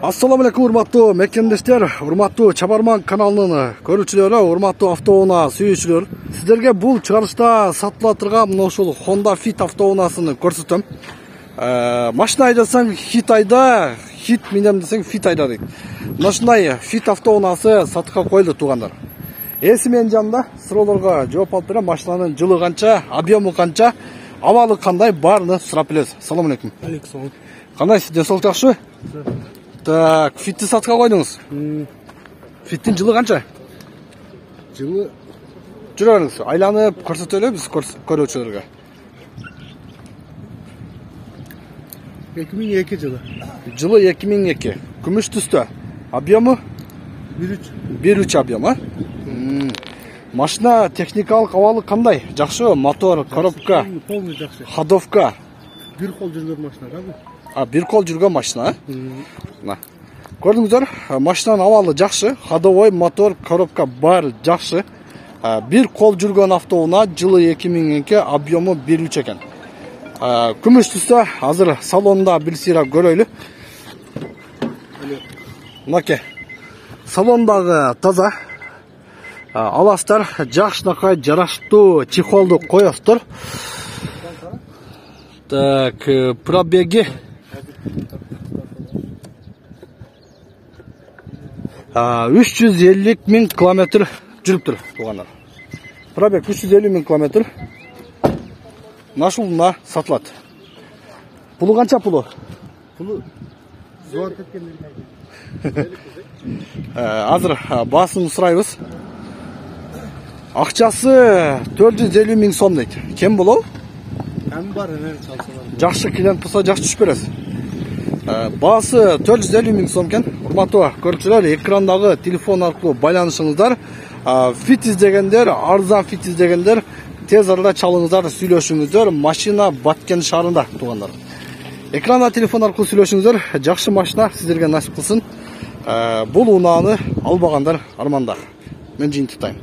Assalamu alaikum урматтуу мекендештер, урматтуу Чабарман каналынын көрүүчүлөрү, урматтуу автоунаа сүйүүчүлөр. Сиздерге бул чыгарылышта сатыла турган мына ушул Honda Fit автоунаасын көрсөтөм. Машина айдасаң Fit айда, Fit менен десең Fit айда дейт. Мына ушундай Fit автоунаасы сатыкка коюлду туугандар. Эси менин жанымда суроолорго жооп алып берем. Машинанын жылы канча, объему канча, абалы кандай баарын сурап билебиз. Assalamu alaikum. Алейкум. Кандай сизден сол жакшы? Так, Фитти сатка койдуңуз. Фиттин жылы канча? Жылы Жүрө бериңиз. Айланып көрсөтөлү биз көрүүчүлөргө. 2002 жылы. Жылы 2002. Күмүш түстө. Объему 1.3 объему. Машина техникалык абалы кандай? Жакшы, мотор, коробка, Полный жакшы. ходовка. Бир кол жүргөн машина да бул. Бир кол жүргөн машина. Көрдүңүздөр, машинанын абалы жакшы, ходовой, мотор, коробка бар жакшы. Бир кол жүргөн автоунаа, жылы 2002, объему 1.3 экен. Күмүш түстө, азыр салонда билсира көрөйлү. Мынакей. Салондагы таза. Аластар жакшынакай жараштуу чехолду коесуздар. Так, пробеги 350 миң километр жүрүптүр туугандар. Пробег 350 миң километр. Нашулуна сатылат. Пулу канча пулу? Пулу зор кеткен. Азыр баасын сурайбыз. Акчасы 450 миң сом дейт. Кем болобу? Hem бар, энер чалсалар. Жакшы клиент болсо жакшы түшүп бересиз. Баасы 450 миң сом экен. Урматтуу көрүүчүлөр, экрандагы телефон аркылуу байланышыңыздар. Fit издегендер, арзан Fit издегендер, тез арада чалыңыздар, сүйлөшүңүздөр. Машина Баткен шаарында туугандар. Экранда телефон аркылуу сүйлөшүңүздөр. Жакшы машина сиздерге насип кылсын. Бул унааны албагандар арманда. Мен жыйынтыктайм.